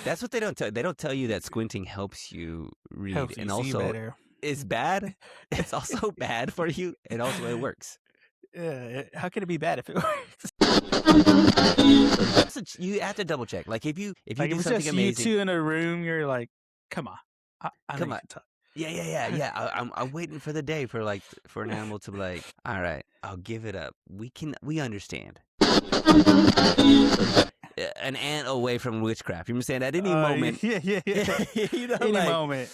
That's what they don't tell. They don't tell you that squinting helps you read, Helps you and see also better. it's bad. It's also bad for you, and also it works. Yeah, how can it be bad if it works? So you have to double check. Like if you Like do if it's something just amazing, you two in a room, you're like, come on, I know come you on. can talk. Yeah. I'm waiting for the day for an animal to be like, all right, I'll give it up. We understand. An ant away from witchcraft. You understand? At any moment, Yeah. you know, Any like moment.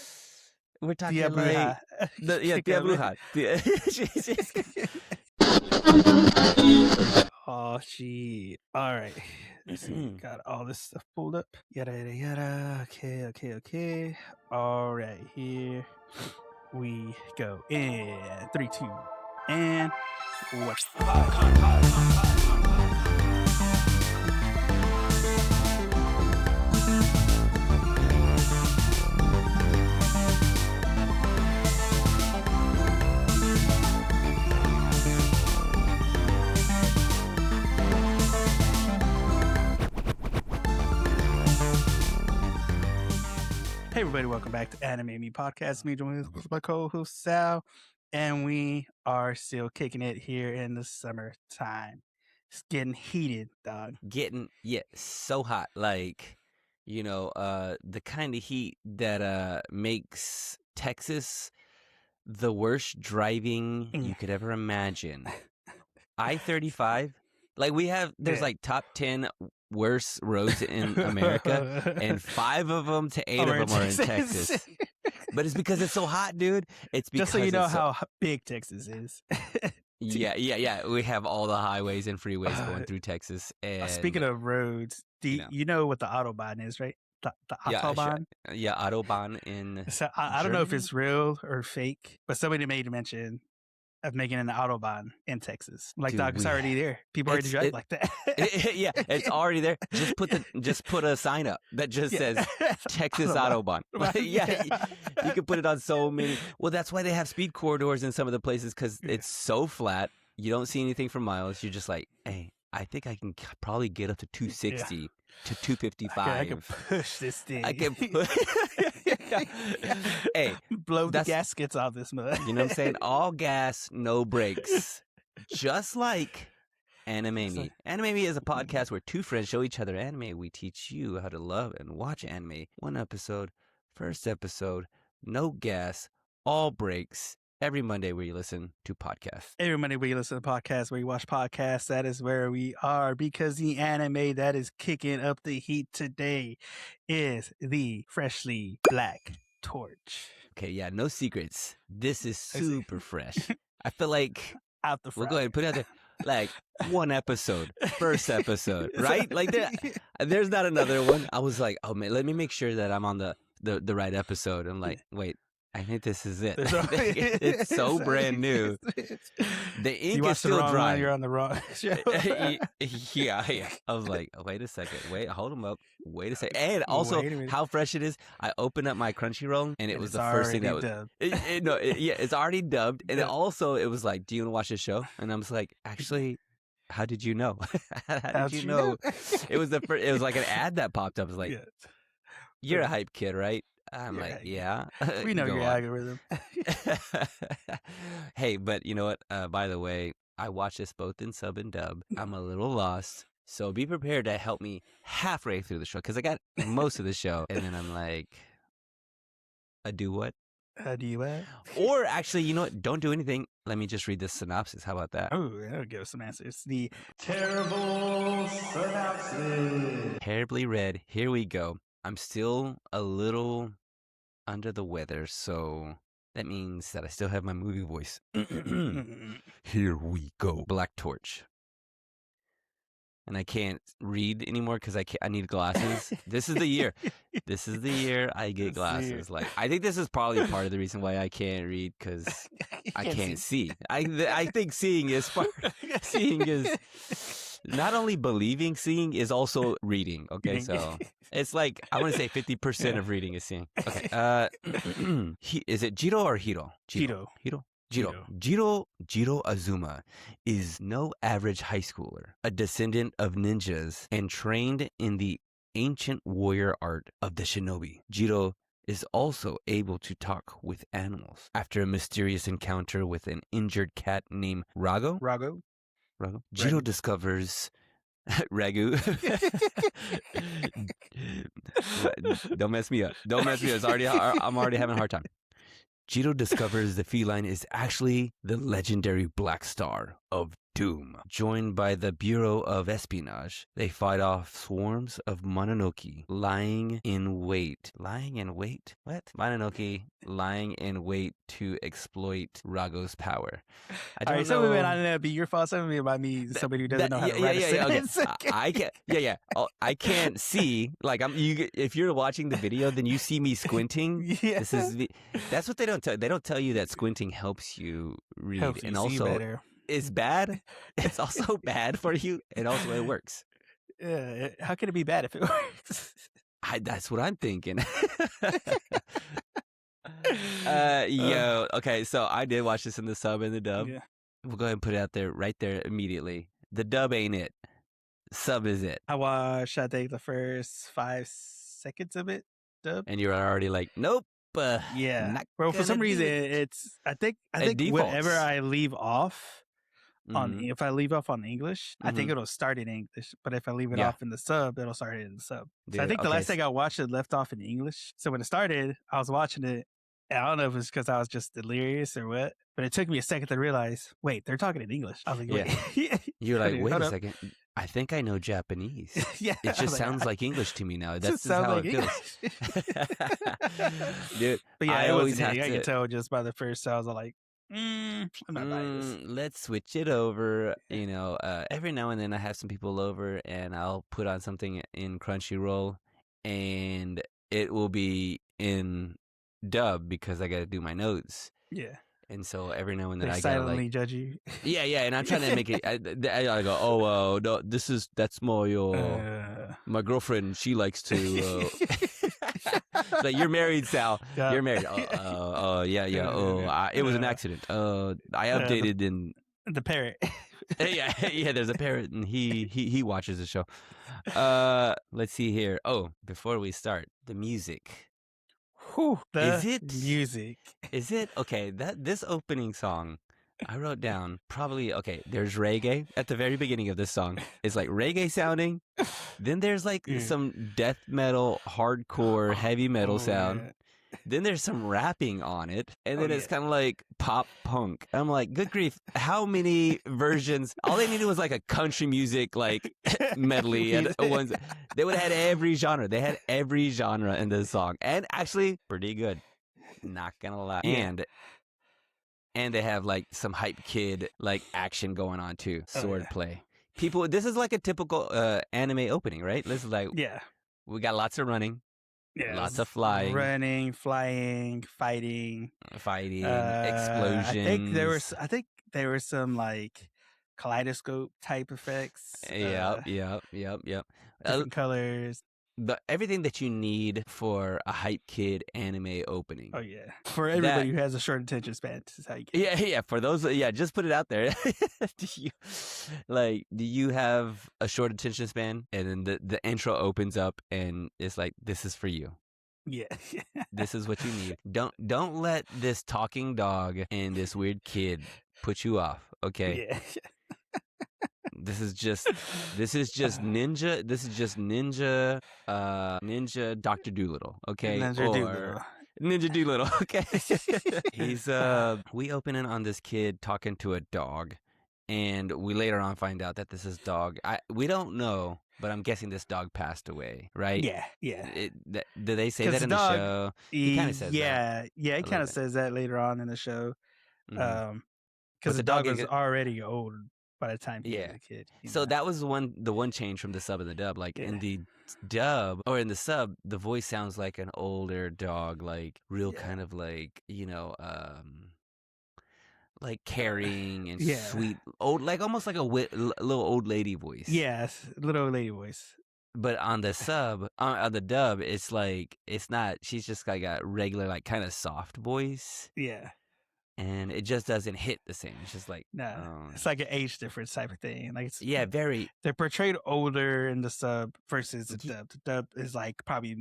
we're talking Tia like Bruja. Tia Bruja. Oh, gee. All right. Let's see. Got all this stuff pulled up. Yada, yada, yada. Okay. All right. Here we go. In 3, 2, and 1. Hey everybody, welcome back to Anime Me Podcast. Me joined with my co-host Sal, and we are still kicking it here in the summertime. It's getting heated, dog. So hot. Like, the kind of heat that makes Texas the worst driving you could ever imagine. I-35, like there's like top 10 worst roads in America, and 5 of them to 8 of them are in Texas. But it's because it's so hot, dude. It's because just so you know how big Texas is. Yeah. We have all the highways and freeways going through Texas. And speaking of roads, you know what the Autobahn is, right? The Autobahn? Yeah, Autobahn in So I don't know if it's real or fake, but somebody made a mention of making an Autobahn in Texas. Like, dog, it's already there. People already drive like that. Yeah, it's already there. Just put a sign up that just says Texas Autobahn. Yeah, you can put it on so many. Well, that's why they have speed corridors in some of the places, because it's so flat. You don't see anything for miles. You're just like, hey, I think I can probably get up to 260 to 255. I can push this thing. I can push. Hey, blow the gaskets off this mud. You know what I'm saying? All gas, no brakes. Just like Anime Me. Anime Me is a podcast where 2 friends show each other anime. We teach you how to love and watch anime. 1 episode, first episode, no gas, all brakes. Every Monday where you listen to podcasts. Every Monday where you listen to podcasts, where you watch podcasts, that is where we are, because the anime that is kicking up the heat today is the Freshly Black Torch. Okay, yeah, no secrets. This is super fresh. I feel like out the front. We'll go ahead and put it out there. Like 1 episode, first episode, right? Like there's not another one. I was like, oh man, let me make sure that I'm on the right episode. I'm like, wait, I think this is it. It's so brand new. The ink is still dry. One, you're on the wrong show. Yeah. I was like, wait a second. Wait, hold them up. Wait a second. And also, how fresh it is. I opened up my Crunchyroll, and it was the first thing that was. It's already dubbed. And it was like, do you want to watch this show? And I was like, actually, how did you know? How did you know? It was it was like an ad that popped up. It was like, you're a hype kid, right? I'm like, yeah. We know your algorithm. Hey, but you know what? By the way, I watched this both in sub and dub. I'm a little lost. So be prepared to help me halfway through the show, because I got most of the show. And then I'm like, I do what? Do you what? Or actually, you know what? Don't do anything. Let me just read the synopsis. How about that? Oh, that'll give us some answers. The terrible synopsis. Terribly read. Here we go. I'm still a little under the weather, so that means that I still have my movie voice. Here we go. Black Torch. And I can't read anymore because I need glasses. This is the year. This is the year I get glasses. Like, I think this is probably part of the reason why I can't read, because I can't see. I think seeing is not only believing seeing is also reading. Okay, so it's like I want to say 50% of reading is seeing. Okay, is it Jiro or Hiro? Hiro. Jiro Azuma is no average high schooler, a descendant of ninjas and trained in the ancient warrior art of the shinobi. Jiro is also able to talk with animals. After a mysterious encounter with an injured cat named Rago, Jiro discovers Ragu. Don't mess me up. Don't mess me up. I'm already having a hard time. Jiro discovers the feline is actually the legendary Black Star of Doom. Joined by the Bureau of Espionage, they fight off swarms of Mononoke lying in wait. Lying in wait? What? Mononoke lying in wait to exploit Rago's power. I don't know. Some of it might not be your fault. Some of it might be somebody who doesn't know how to write a sentence. Okay. I can't. Yeah. I can't see. Like if you're watching the video, then you see me squinting. Yeah. That's what they don't tell. They don't tell you that squinting helps you read, Helps you and see also better. it's bad. It's also bad for you, and also it works. Yeah. How can it be bad if it works? That's what I'm thinking. Okay, so I did watch this in the sub and the dub. Yeah. We'll go ahead and put it out there right there immediately. The dub ain't it. Sub is it. I watched, I think, the first 5 seconds of it, dub. And you're already like, nope. Yeah. Well, for some reason, it's, I think whatever I leave off on, if I leave off on English, I think it'll start in English. But if I leave it off in the sub, it'll start in the sub. So I think the last thing I watched it left off in English. So when it started, I was watching it. And I don't know if it's because I was just delirious or what, but it took me a second to realize, wait, they're talking in English. I was like, wait. You're like, wait a second. I think I know Japanese. Yeah. It just sounds like English to me now. That's just how it feels. Dude, but yeah, I always have to... I can tell just by the first sounds. I'm like, I'm not buying this. Let's switch it over. You know, every now and then I have some people over and I'll put on something in Crunchyroll and it will be in dub because I got to do my notes. Yeah. And so every now and then I silently judge you. Yeah, and I'm trying to make it. I go, oh, no, that's my girlfriend. She likes to. Like, you're married, Sal. Yeah. You're married. Yeah. It was an accident. I updated in the parrot. yeah. There's a parrot, and he watches the show. Let's see here. Oh, before we start, the music. Is it music? Is it okay? This opening song, I wrote down probably okay. There's reggae at the very beginning of this song. It's like reggae sounding. Then there's like some death metal, hardcore, heavy metal sound. Yeah. Then there's some rapping on it, and then it's kind of like pop punk. I'm like, good grief, how many versions? All they needed was like a country music like medley, and ones. They would have had every genre. They had every genre in this song, and actually pretty good. Not gonna lie. And they have like some hype kid like action going on too, swordplay. People, this is like a typical anime opening, right? This is like we got lots of running. Yeah, lots of flying, running, flying, fighting, explosions. I think there were some like kaleidoscope type effects. Yep. Different colors. Everything that you need for a hype kid anime opening. Oh yeah, for everybody who has a short attention span, this is how you get it. Yeah. For those, just put it out there. Do you have a short attention span? And then the intro opens up and it's like, this is for you. Yeah. This is what you need. Don't let this talking dog and this weird kid put you off. Okay. Yeah. This is just ninja. This is just ninja Dr. Doolittle. Okay. Ninja Doolittle. Okay. He's we open in on this kid talking to a dog, and we later on find out that this is dog. We don't know, but I'm guessing this dog passed away, right? Yeah. Did they say that in the show? He kind of says that. Yeah, he kind of says that later on in the show. Because the dog was already old by the time he was a kid. So that was the one change from the sub and the dub. Like in the dub or in the sub, the voice sounds like an older dog, like real kind of like, like caring and sweet, old, like almost like a little old lady voice. Yes, little old lady voice. But on the sub, on the dub, it's like, it's not, she's just like a regular, like kind of soft voice. Yeah. and it just doesn't hit the same. It's just like, No, it's like an age difference type of thing. Like yeah, very. they're portrayed older in the sub versus the Ye- dub. The dub is like probably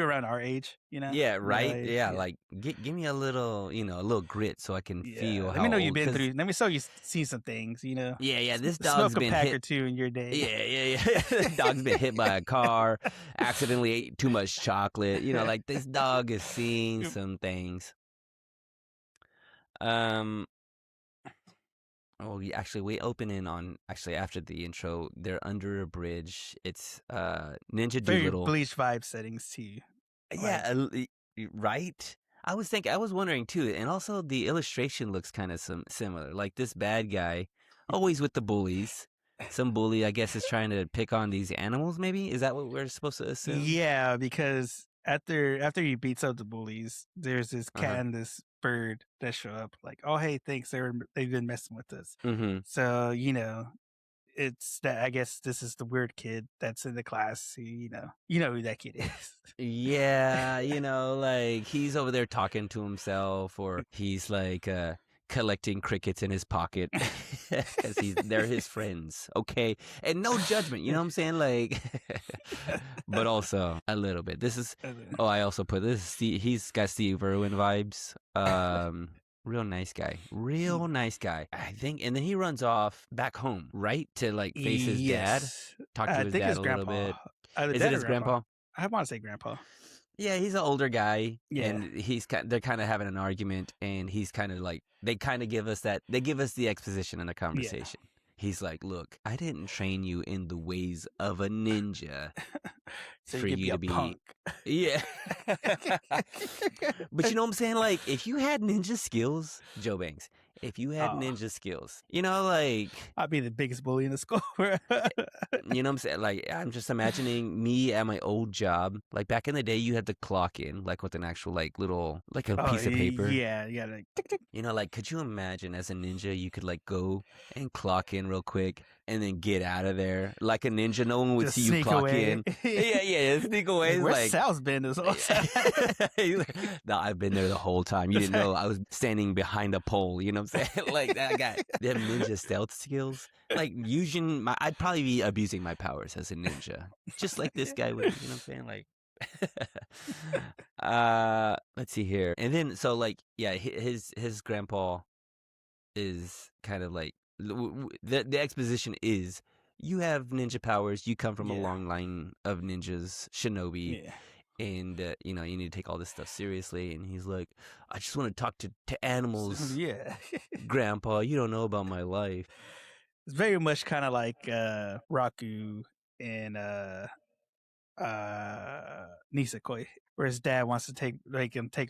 around our age. Yeah, right. Like, Yeah, like give me a little, a little grit so I can feel Let how me know you've old. been 'Cause through. Let me show you seen some things. yeah, this dog's Smoke a been pack hit. or two in your day. Yeah. The dog's been hit by a car, accidentally ate too much chocolate. Like this dog is seeing some things. Oh, we open in on after the intro. They're under a bridge. It's Ninja Very Doolittle. Bleach vibe settings too. Yeah, right. I was wondering too, and also the illustration looks kind of similar. Like this bad guy, always with the bullies. Some bully, I guess, is trying to pick on these animals. Maybe is that what we're supposed to assume? Yeah, because after he beats up the bullies, there's this cat and this bird that show up. Like, oh hey, thanks. They've been messing with us. Mm-hmm. So it's that. I guess this is the weird kid that's in the class. You know who that kid is. Yeah, like he's over there talking to himself, or he's like collecting crickets in his pocket because they're his friends. Okay, and no judgment, you know what I'm saying? Like, but also a little bit. This is. Oh, I also put this. He's got Steve Irwin vibes. Real nice guy. Real nice guy. I think, and then he runs off back home, right, to like face his dad, talk to his dad a little bit. Is it his grandpa? I want to say grandpa. Yeah, he's an older guy, Yeah. and they're kind of having an argument, and he's kind of like they kind of give us the exposition in the conversation. Yeah. He's like, "Look, I didn't train you in the ways of a ninja so for you to be punk." Yeah. But you know what I'm saying? Like, if you had ninja skills, Joe Banks, if you had ninja skills, like I'd be the biggest bully in the school. You know what I'm saying? Like, I'm just imagining me at my old job. Like back in the day, you had to clock in, like with an actual like little like a piece of paper. Yeah, like tick, tick. Like could you imagine as a ninja you could like go and clock in real quick and then get out of there like a ninja? No one would Just see you clock away. in. Yeah, sneak away. Where's like Sal's been this whole time? No, I've been there the whole time. You didn't know I was standing behind a pole. You know what I'm saying? Like that guy. Them ninja stealth skills. Like I'd probably be abusing my powers as a ninja, just like this guy would. You know what I'm saying? Like, let's see here, and then so like yeah, his grandpa is kind of like the exposition is you have ninja powers, you come from a long line of ninjas, shinobi. Yeah. And you need to take all this stuff seriously. And he's like, I just want to talk to animals. Yeah, Grandpa, you don't know about my life. It's very much kind of like Raku and Nisekoi, where his dad wants to take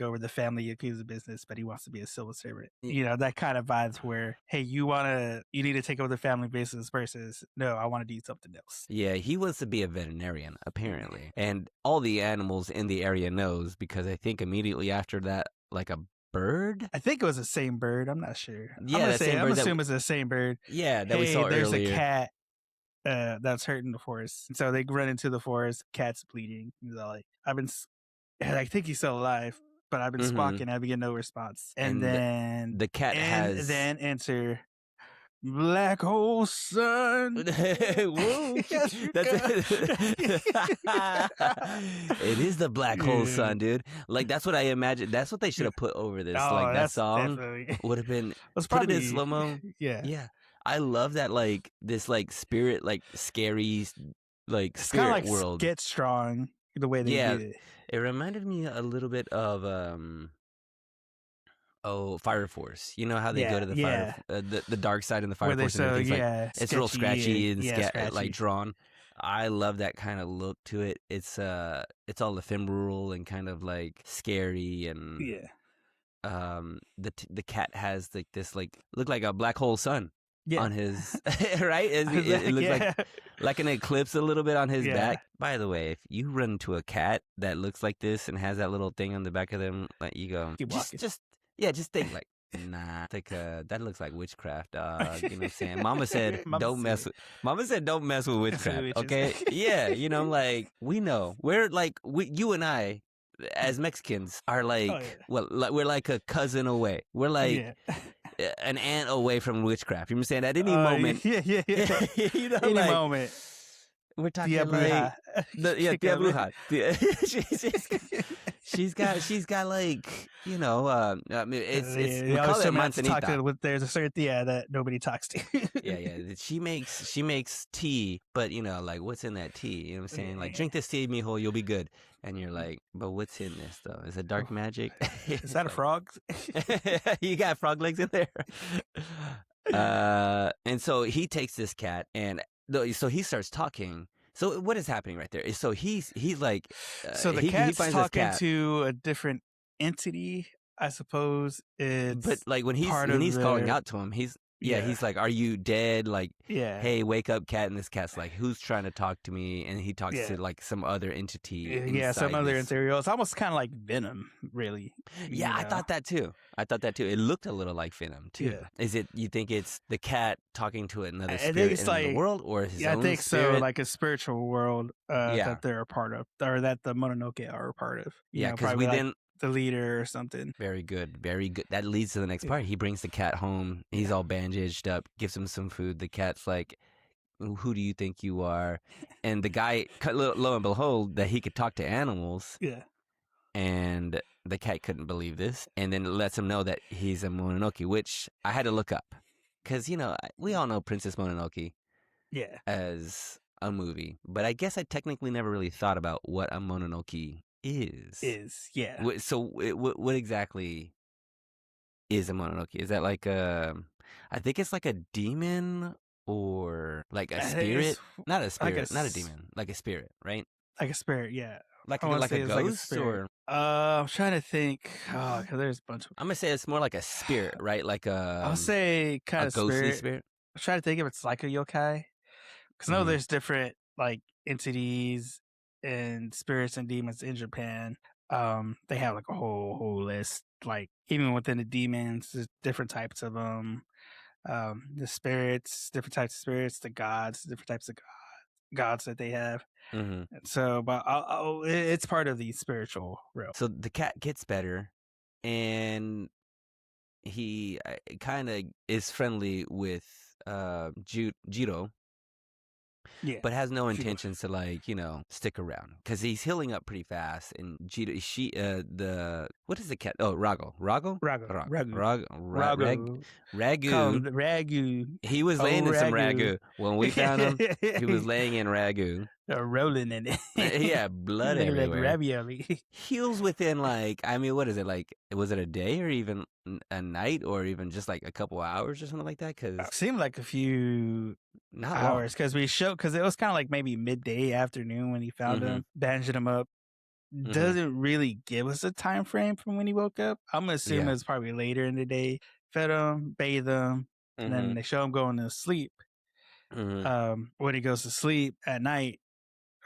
over the family Yakuza business, but he wants to be a civil servant. Yeah. That kind of vibes where, hey, you need to take over the family business versus, no, I want to do something else. Yeah, he wants to be a veterinarian, apparently. And all the animals in the area knows, because I think immediately after that, like a bird? I think it was the same bird. I'm not sure. Yeah, I'm assuming it's the same bird. Yeah, that we saw there's earlier. There's a cat that's hurt in the forest. So they run into the forest. Cat's bleeding. He's all like, I think he's still alive, but I've been squawking. I get no response. And then the cat has. Then enter Black Hole Sun. Whoa. It is the Black Hole Sun, dude. Like that's what I imagine. That's what they should have put over this. Like that song would have been put it in slow mo. Yeah. I love that. Like this, like spirit, like scary, like it's spirit kind of like world. Get Strong the way they did it. It reminded me a little bit of Fire Force. You know how they go to the fire, the dark side in the Fire Force, and everything's like it's real scratchy and like drawn. I love that kind of look to it. It's all ephemeral and kind of like scary, and the cat has like this like look like a black hole sun on his right. It looks like an eclipse a little bit on his back. By the way, if you run into a cat that looks like this and has that little thing on the back of them, like you go just think like, nah, like that looks like witchcraft, dog. You know what I'm saying? Mama said don't mess with witchcraft. Okay, yeah, like we know we're like you and I as Mexicans are Oh like, yeah. well, like, we're like a cousin away. We're like Yeah. an aunt away from witchcraft. You know what I'm saying? At any Yeah, moment, yeah, yeah. you know, Any like moment. we're Tia talking like Bruja. Tia Bruja. She's got like, you know, I mean, it's They we always call it tell me not to talk manzanita. to with there's a certain Tia that nobody talks to. Yeah. She makes tea, but you know, like what's in that tea? You know what I'm saying? Like, Yeah. drink this tea, mijo, you'll be good. And you're like, but what's in this though? Is it dark magic? Is that a Like, frog? you got frog legs in there. And so he takes this cat, and so he starts talking. So what is happening right there? So he's like, So the he cat's finds this talking cat, to a different entity. I suppose but it's like when part of he's calling their out to him, he's yeah, he's like, "Are you dead?" Like, yeah, "Hey, wake up, cat!" And this cat's like, "Who's trying to talk to me?" And he talks yeah, to like some other entity yeah. Some inside other this. interior. It's almost kind of like Venom, really. Yeah, You I know? thought that too. It looked a little like Venom too. Yeah. Is it? You think it's the cat talking to another I think spirit it's in another like world, or his yeah, I own think so. spirit? Like a spiritual world Yeah, that they're a part of, or that the Mononoke are a part of. You yeah. know, Because probably we like didn't. the leader or something. Very good, very good. That leads to the next Yeah, part. He brings the cat home. He's yeah, all bandaged up. Gives him some food. The cat's like, "Who do you think you are?" And the guy, lo and behold, that he could talk to animals. yeah, And the cat couldn't believe this, and then it lets him know that he's a Mononoke, which I had to look up, because you know we all know Princess Mononoke yeah. as a movie, but I guess I technically never really thought about what a Mononoke is. Is yeah. So what exactly is a Mononoke? Is that like a? I think it's like a demon or like a It's spirit. Not a like spirit, not a demon, like a spirit, right? like a spirit. Yeah, I want to Like a say it's like a ghost, spirit. or I'm trying to think. Oh, because there's a bunch of. I'm gonna say it's more like a spirit, right? Like I'll say kind a of ghostly spirit. spirit. I'm trying to think if it's like a yokai. Because I know Hmm. there's different like entities and spirits and demons in Japan. They have like a whole list. Like even within the demons, there's different types of them. The spirits, different types of spirits. The gods, different types of gods that they have. Hmm. And so, but it's part of the spiritual realm. So the cat gets better, and he kind of is friendly with Jiro, Yeah, but has no Shiro. intentions to, like, you know, stick around because he's healing up pretty fast. And Jiro, the what is the cat? Oh, Ragu. Call him Ragu. the Ragu. He was Oh, laying in some Ragu. ragu when we found him. He was laying in ragu. They're rolling in it. He had blood Looking like everywhere. ravioli. Heals within, like, I mean, what is it, like, was it a day or even a night or even just like a couple hours or something like that? Because Seemed like a few not long. hours because because it was kind of like maybe midday afternoon when he found Mm-hmm. him, bandaged him up. Mm-hmm. Doesn't really give us a time frame from when he woke up. I'm gonna assume Yeah. it's probably later in the day. Fed him, bathed him, and Mm-hmm. then they show him going to sleep. Mm-hmm. When he goes to sleep at night,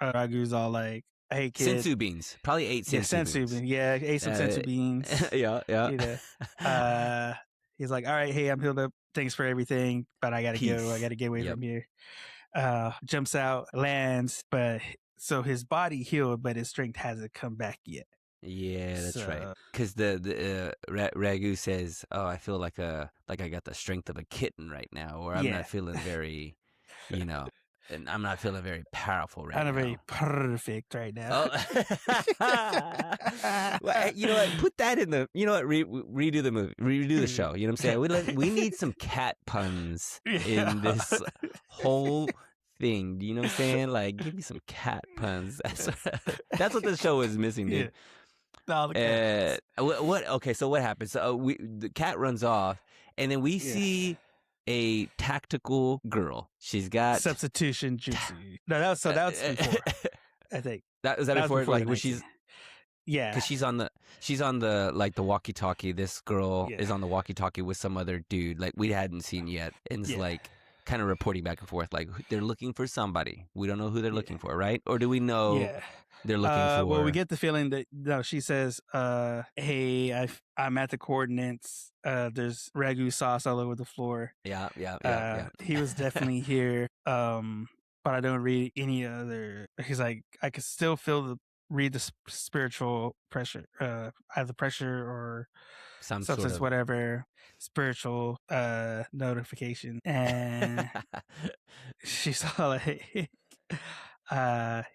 Ragu's all like, "Hey kid, Sensu beans. Probably ate yeah, sensu sensu beans. beans. Yeah, ate some sensu beans. Yeah, yeah. You know, uh, he's like, all right, hey, I'm healed up. Thanks for everything, but I gotta go. I Peace. gotta get away Yep. from here." Jumps out, lands, but so his body healed, but his strength hasn't come back yet. Yeah, that's right. So Because the Ragu says, "Oh, I feel like I got the strength of a kitten right now," or "I'm yeah, not feeling very, you know, and I'm not feeling very powerful right kind of very now." perfect right now. Oh, well, you know what? Put that in the. You know what? Redo the movie. Redo the show. You know what I'm saying? We need some cat puns in this whole thing. You know what I'm saying? Like, give me some cat puns. That's what the show is missing, dude. All the cats. What? Okay, so what happens? So the cat runs off, and then we Yeah. see a tactical girl. She's got Substitution jutsu. No, that was before. I think that was that before, was before like the when 19. she's. Yeah, Because she's on the like the walkie-talkie. This girl yeah, is on the walkie-talkie with some other dude like we hadn't seen yet, and is yeah, like kind of reporting back and forth like they're looking for somebody. We don't know who they're yeah, looking for, right? Or do we know yeah. they're looking Well, we for? get the feeling that no, she says, "Hey, I'm at the coordinates. There's ragu sauce all over the floor. Yeah. He was definitely here. But I don't read any other." He's like, "I could still feel read the spiritual pressure, either pressure or Some sort substance, of. whatever, spiritual notification, and she's all like,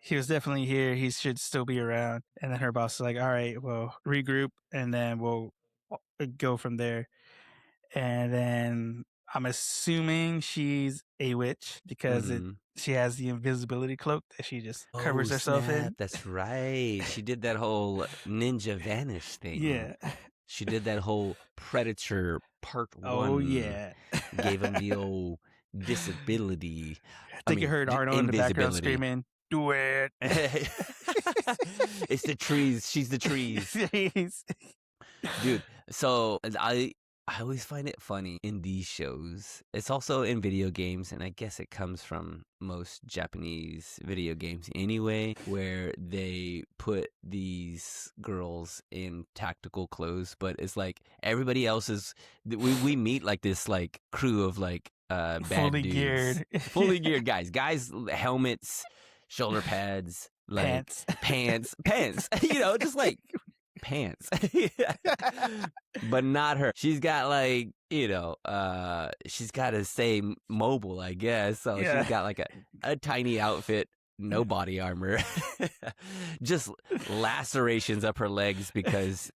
he was definitely here. He should still be around. And then her boss is like, all right, well, regroup, and then we'll go from there. And then I'm assuming she's a witch because Mhm. she has the invisibility cloak that she just Oh, covers herself snap. in. That's right. She did that whole ninja vanish thing. Yeah. She did that whole Predator Part Oh 1. yeah. Gave him the old disability. I I think you mean, heard Arnold in the background invisibility. screaming, "Do it!" It's the trees. She's the trees. Dude, so I always find it funny in these shows. It's also in video games, and I guess it comes from most Japanese video games anyway, where they put these girls in tactical clothes, but it's like everybody else is. We meet like this like crew of like bad Fully dudes, geared. fully geared guys, helmets, shoulder pads, like Pants. pants, just like pants. But not her. She's got like, she's got to stay mobile, I guess. So Yeah. she's got like a tiny outfit, no body armor, just lacerations up her legs because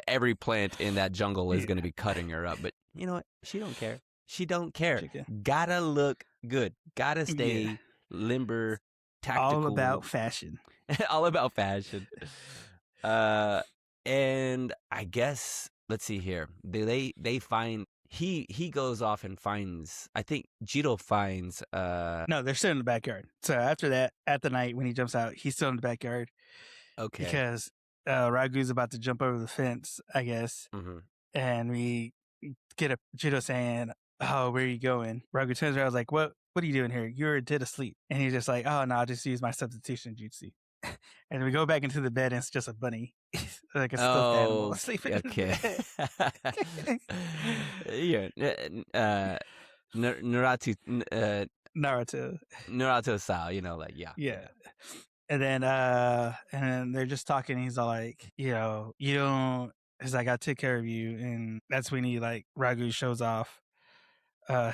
every plant in that jungle is going to be cutting her up. But you know what? She don't care. She don't care. Gotta look good. Gotta stay limber, tactical. All about fashion. All about fashion. And I guess let's see here. They find he goes off and finds. I think Jiro finds. No, they're still in the backyard. So after that, at the night when he jumps out, he's still in the backyard. Okay. Because Ragu's about to jump over the fence, I guess, and we get a Jiro saying, "Oh, where are you going?" Ragu turns around, I was like, "What? What are you doing here? You're dead asleep." And he's just like, "Oh no, I just used my substitution jutsu." And we go back into the bed, and it's just a bunny, like a stuffed animal, sleeping in the bed. Yeah. Naruto style, yeah. And then they're just talking. He's all like, you don't. He's like, I took care of you, and that's when he like Ragu shows off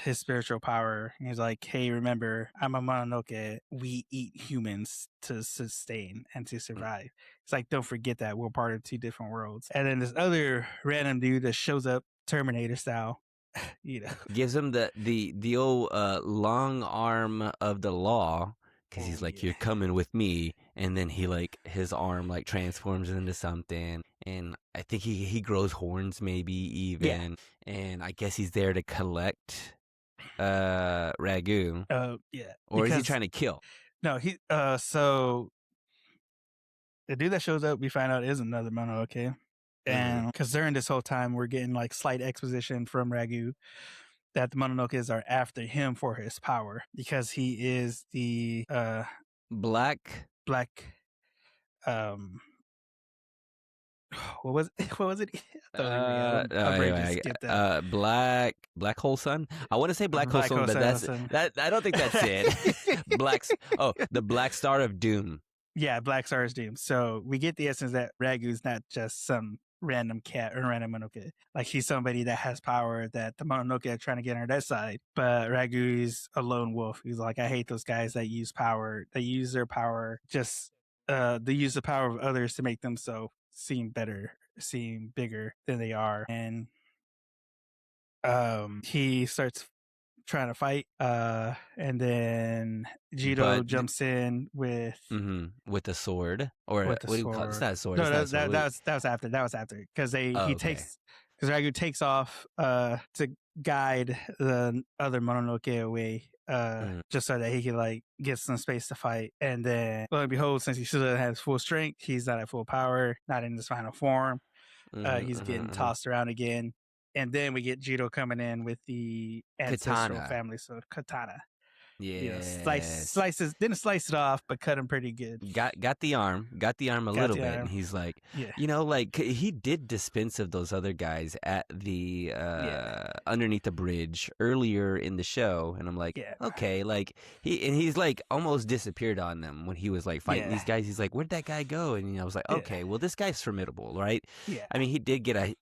his spiritual power. He's like, hey, remember, I'm a Mononoke. We eat humans to sustain and to survive. It's like, don't forget that we're part of two different worlds. And then this other random dude that shows up Terminator style, gives him the old long arm of the law because he's like, you're coming with me, and then he like his arm like transforms into something, and I think he grows horns maybe even, and I guess he's there to collect Ragu. Or is he trying to kill? No, so the dude that shows up, we find out is another Mononoke. And because during this whole time, we're getting like slight exposition from Ragu that the Mononokes are after him for his power because he is the black um what was it? My brain just skipped out. Black hole sun. I want to say black hole sun, but that I don't think that's it. The Black Star of Doom. Yeah, Black Star of Doom. So we get the essence that Ragu's not just some random cat or random Mononoke. Like he's somebody that has power that the Mononoke are trying to get on their side. But Ragu is a lone wolf. He's like, I hate those guys that use power. They use their power just they use the power of others to make them seem better, seem bigger than they are. And he starts trying to fight, and then Jiro jumps in with a sword, or what do you call it? It's not a sword. No, that was after. That was after because Ragu takes off to guide the other Mononoke away, just so that he can like get some space to fight. And then, lo and behold, since he still has full strength, he's not at full power, not in his final form. He's getting tossed around again. And then we get Jiro coming in with the ancestral family, so katana. Yes. Slices, didn't slice it off, but cut him pretty good. Got the arm a Got little the bit, arm. and he's like, Yeah. like he did dispense of those other guys at the underneath the bridge earlier in the show, and I'm like, Yeah. okay, like he's like almost disappeared on them when he was like fighting Yeah. these guys. He's like, where'd that guy go? And I was like, Yeah. okay, well this guy's formidable, right? Yeah. I mean, he did get a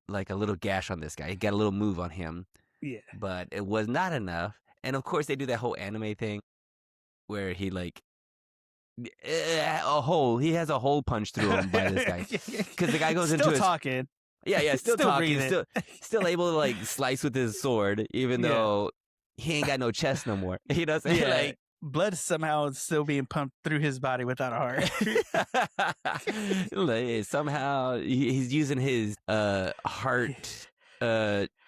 like a little gash on this guy. He got a little move on him, Yeah. but it was not enough. And of course, they do that whole anime thing where he like a hole. He has a hole punched through him by this guy because the guy goes still into his talking. yeah, still talking, breathing. still able to like slice with his sword, even though he ain't got no chest no more. He doesn't like blood somehow is still being pumped through his body without a heart. like, somehow he's using his heart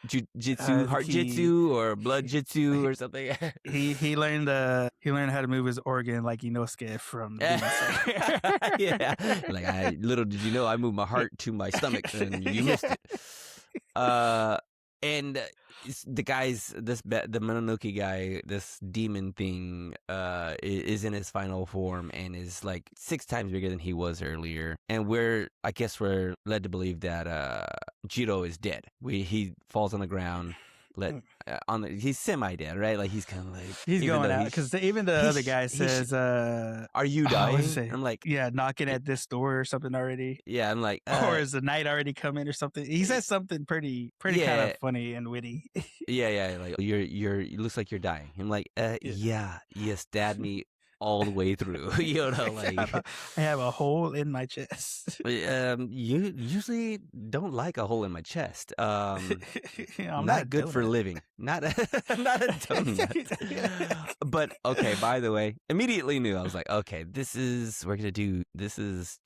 jitsu, heart jitsu or blood jitsu or something. he learned how to move his organ like Inosuke from Demon Slayer. Yeah, like little did you know I moved my heart to my stomach and you missed it. And the guys, the Mononoke guy, this demon thing, is in his final form and is like 6 times bigger than he was earlier. And I guess we're led to believe that Jiro is dead. He falls on the ground. He's semi-dead, right? Like he's kind of like he's going out because even the other guy says, "Are you dying?" I'm like, "Yeah, knocking at this door or something already." Yeah, I'm like, or is the night already coming or something? He says something pretty kind of funny and witty. yeah, like it looks like you're dying. I'm like, yeah, you stabbed me all the way through. Like I have a hole in my chest. You usually don't like a hole in my chest. I'm not good for living. Not a donut. But okay, by the way, immediately knew. I was like, okay, this is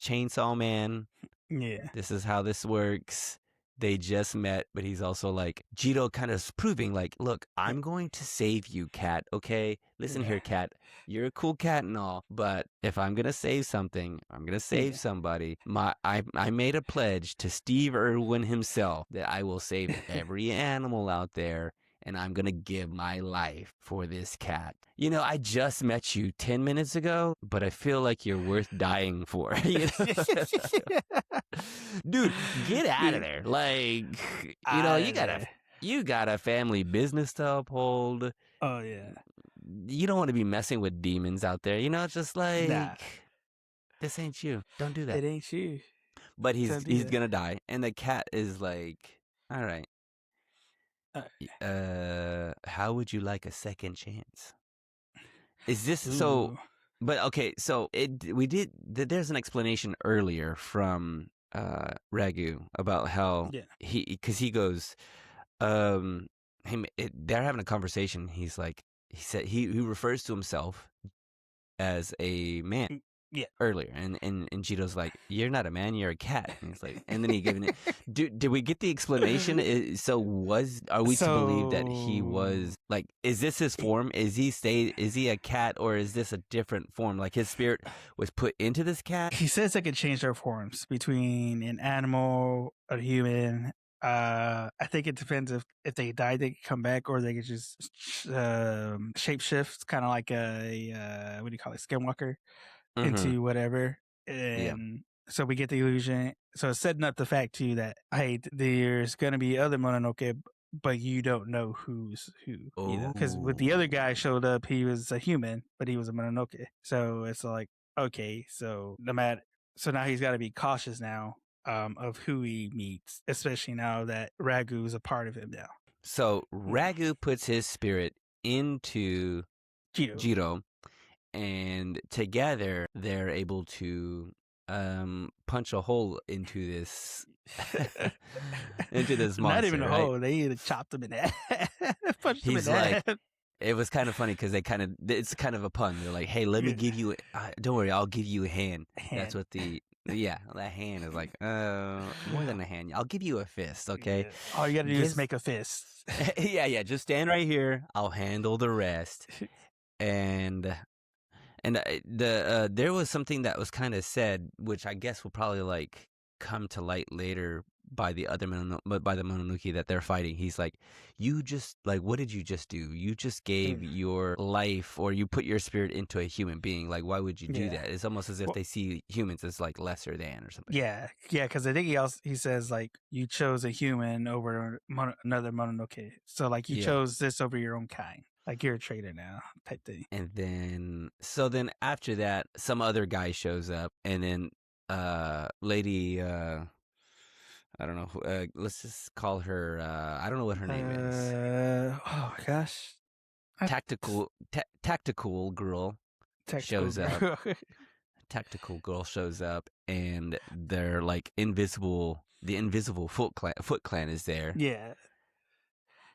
Chainsaw Man. Yeah. This is how this works. They just met, but he's also like, Jiro kind of proving like, look, I'm going to save you, cat, okay? Listen here, cat. You're a cool cat and all, but if I'm going to save something, I'm going to save somebody. I made a pledge to Steve Irwin himself that I will save every animal out there, and I'm going to give my life for this cat. I just met you 10 minutes ago, but I feel like you're worth dying for. Dude, get out of there. Like, you got a family business to uphold. Oh, yeah. You don't want to be messing with demons out there. It's just like, this ain't you. Don't do that. It ain't you. But he's going to die. And the cat is like, all right. How would you like a second chance? Is this so? But okay, so there's an explanation earlier from Ragu about how because he goes, they're having a conversation. He's like, he refers to himself as a man. Yeah. Earlier, and Jito's like, "You're not a man, you're a cat." And he's like, and then he given it. Did we get the explanation? Are we to believe that he was like? Is this his form? Is he a cat, or is this a different form? Like his spirit was put into this cat? He says they could change their forms between an animal, a human. I think it depends if they die, they could come back, or they could just shape shift, kind of like a what do you call it, skinwalker. Into whatever, and so we get the illusion. So it's setting up the fact too that there's gonna be other Mononoke, but you don't know who's who. Because with the other guy showed up, he was a human, but he was a Mononoke. So it's like, okay, so so now he's got to be cautious now of who he meets, especially now that Ragu is a part of him now. So Ragu puts his spirit into Jiro. And together, they're able to punch a hole into this monster. Not even a right? hole; they chopped him in half. Punched him in like, half. It was kind of funny because it's kind of a pun. They're like, "Hey, let me give you. Don't worry, I'll give you a hand." That's what that hand is like. More than a hand. I'll give you a fist. Okay. Yeah. All you gotta do is make a fist. yeah. Just stand right here. I'll handle the rest. And there was something that was kind of said, which I guess will probably like come to light later by the other by the Mononoke that they're fighting. He's like, "You just like, what did you just do? You just gave your life, or you put your spirit into a human being. Like, why would you do Yeah. that?" It's almost as if Well, they see humans as like lesser than or something. yeah, because I think he says like you chose a human over another Mononoke, so like you Yeah. chose this over your own kind, like you're a traitor now type thing. And then after that, some other guy shows up, and then lady I don't know let's just call her I don't know what her name is. Oh my gosh, Tactical girl tactical shows up. girl. Tactical girl shows up, and they're like invisible. The invisible Foot Clan is there. Yeah.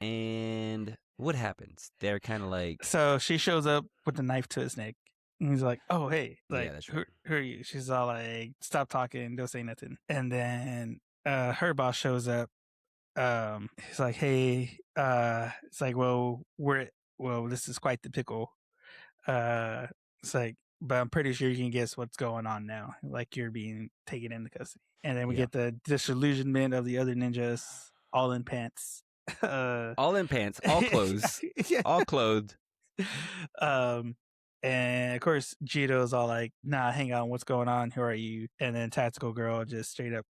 And what happens? They're kind of like, So she shows up with the knife to his neck. And he's like, "Oh hey, yeah, like that's right. who are you?" She's all like, "Stop talking, don't say nothing." And then her boss shows up. He's like, "Hey," it's like, well, this is quite the pickle." Uh, it's like, but I'm pretty sure you can guess what's going on now. Like you're being taken into custody, and then we Yeah. get the disillusionment of the other ninjas, all in pants. All in pants, all clothes, Yeah. all clothed. Um, and of course, Jito's all like, "Nah, hang on, what's going on? Who are you?" And then Tactical Girl just straight up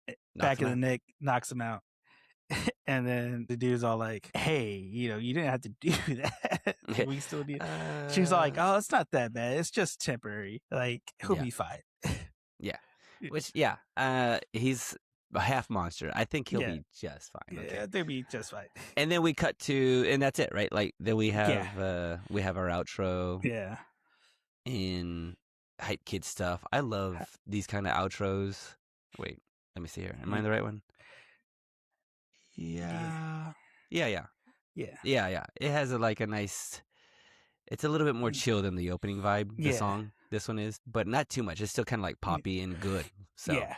Knocks back them of the out. neck knocks him out. And then the dude's all like, "Hey, you didn't have to do that. Like, we still do." She's like, "Oh, it's not that bad. It's just temporary. Like he'll Yeah. be fine." Yeah. Which, yeah, he's a half monster. I think he'll Yeah, be just fine. Okay. yeah, they'll be just fine. And then we cut to, and that's it, right? Like then we Yeah, have our outro yeah. in hype kid stuff. I love these kind of outros. Wait, let me see here. Am I in the right one? Yeah, Yeah, yeah, yeah, yeah, yeah. It has like a nice. It's a little bit more chill than the opening vibe. The yeah, song, this one is, but not too much. It's still kind of like poppy and good. So, yeah.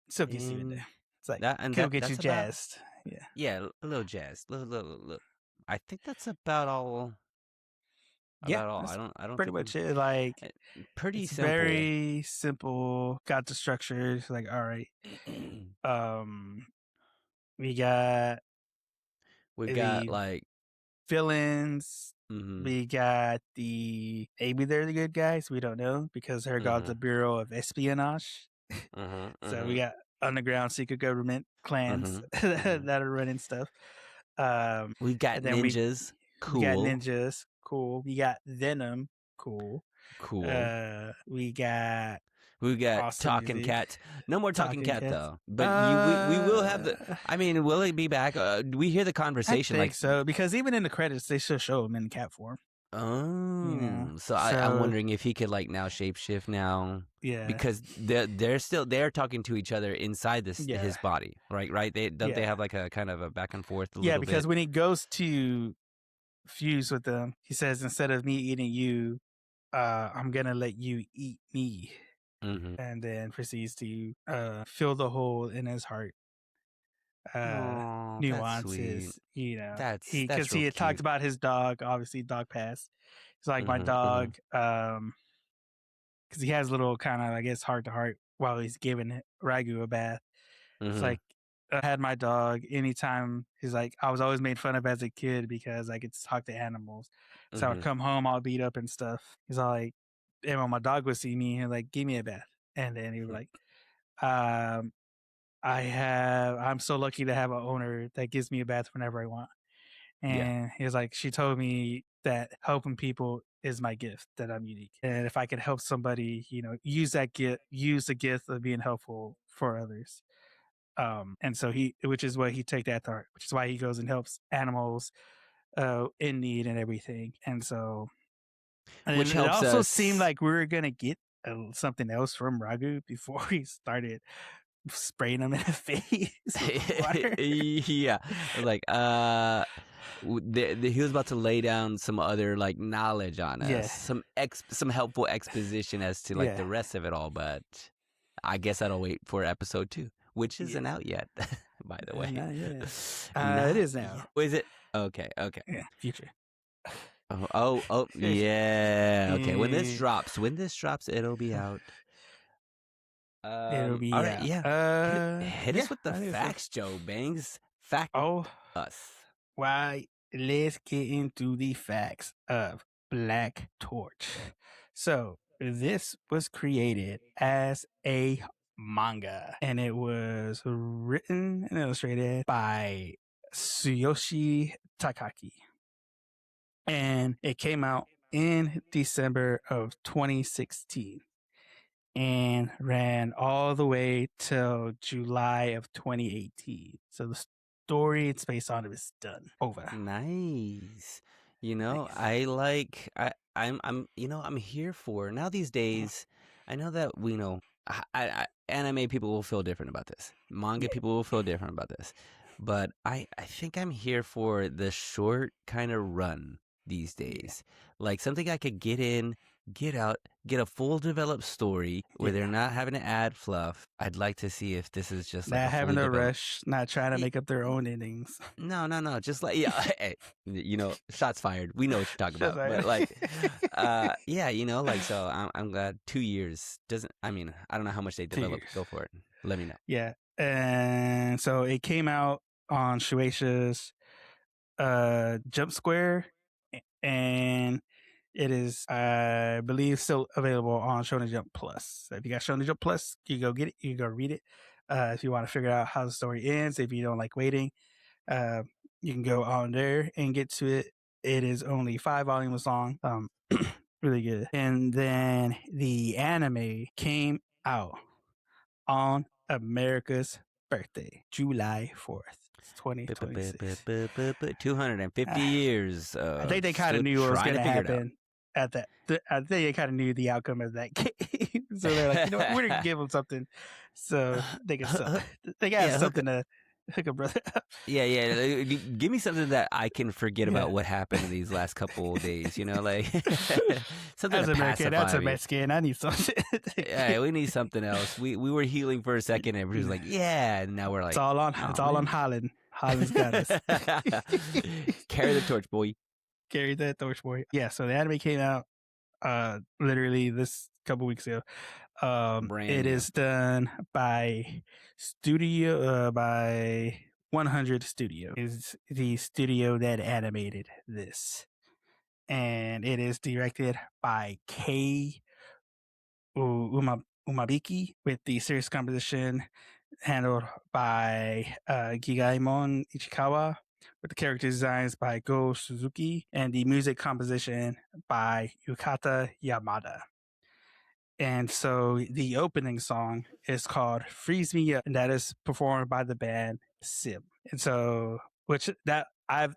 Still gets you in and there. It's like that and still get you that's about, jazzed. Yeah, yeah, a little jazz, little. I think that's about all. yeah. About all. That's I don't pretty think much it. Like eh, pretty it's simple. very simple. Got the structure. It's like, all right. Um, we got We've got the like, villains. mm-hmm, We got the maybe they're the good guys. We don't know because they're called mm-hmm, the Bureau of Espionage. mm-hmm, So mm-hmm, we got underground secret government clans mm-hmm, mm-hmm. that are running stuff. We've got And then ninjas. we got Cool, ninjas, cool. We got Venom, cool. cool. We got We've got awesome talking music, cats. No more talking talking cat cats. though. But we will have the. I mean, will it be back? We hear the I conversation think like, so because even in the credits they still show him in cat form. oh, so I'm So wondering if he could like now shapeshift now, yeah, because they're talking to each other inside yeah, his body, right? They yeah, have like a kind of a back and forth a yeah. little Because bit. when he goes to fuse with them, he says instead of me eating you, I'm gonna let you eat me, Mm-hmm. and then proceeds to fill the hole in his heart. Oh, that's sweet. Nuances, he because That's he real had talked cute. about his dog, obviously dog pass. It's like my Mm-hmm. Mm-hmm. dog, because he has a little kind of I guess heart to heart while he's giving Ragu a bath. It's Mm-hmm. like I had my dog anytime. He's like I was always made fun of as a kid because I could talk to animals. So I would Mm-hmm. come home all beat up and stuff. He's all like, and when my dog would see me, he'd like give me a bath, and then he would like, um, I'm so lucky to have an owner that gives me a bath whenever I want. Yeah. And he was like, she told me that helping people is my gift, that I'm unique. And if I could help somebody, use the gift of being helpful for others. And so which is what he take that to heart, which is why he goes and helps animals, in need and everything. And so, and Which it helps also seemed us. like we were going to get something else from Ragu before he started spraying him in the face with water. Yeah, like he was about to lay down some other like knowledge on us, Yeah. some helpful exposition as to like Yeah. the rest of it all, but I guess that'll wait for episode 2, which isn't Yeah. out yet. By the way, Not yet. It not is now. yet. Is it? Okay, okay. Yeah. Future. Oh, yeah. Okay, when this Yeah. drops, it'll be out. It'll All be right, out. yeah. Hit Yeah, us with the I think so. facts, Joe Bangs. Fact Oh, us. why? Let's get into the facts of Black Torch. So, this was created as a manga, and it was written and illustrated by Tsuyoshi Takaki. And it came out in December of 2016 and ran all the way till July of 2018. So the story it's based on is done. Over. Nice. Nice. I'm here for now these days. I know that we know anime people will feel different about this. Manga Yeah. people will feel different about this. But I think I'm here for the short kind of run these days. Like something I could get in, get out, get a full developed story where they're Yeah. not having to add fluff. I'd like to see if this is just like Not a having fully to developed. rush, not trying to make up their own endings. No. Just like hey, shots fired. We know what you're talking Just about. But like yeah, like so. I'm glad 2 years doesn't. I mean, I don't know how much they 2 developed. years. Go for it. Let me know. Yeah. And so it came out on Shueisha's Jump Square, and it is, I believe, still available on Shonen Jump Plus. So if you got Shonen Jump Plus, you go get it. You go read it. If you want to figure out how the story ends, if you don't like waiting, uh, you can go on there and get to it. It is only 5 volumes long. Really good. And then the anime came out on America's birthday, July 4th, 2026. 250 years I think of they kind of still knew what was trying going to to figure it out. happen at that. I think they kind of knew the outcome of that game. So they're like, you know what? We're going to give them something so they can sell. They got Yeah, something to hook a brother up. Yeah. Give me something that I can forget Yeah. about what happened in these last couple of days. Like something As to an American, that's pacify a me. Mexican. I need something. Yeah, we need something else. We were healing for a second, and everybody was like, "Yeah," and now we're like, It's all on. "Oh, It's all on man." Holland. Holland's got us. Carry the torch, boy. Carry that torch, boy. Yeah. So the anime came out literally this couple weeks ago. Brand It new. is done by 100 Studio. Is the studio that animated this, and it is directed by Kei Umabiki, with the series composition handled by Gigaimon Ichikawa, with the character designs by Go Suzuki, and the music composition by Yukata Yamada. And so the opening song is called Freeze Me Up, and that is performed by the band Sim. And so, which that I've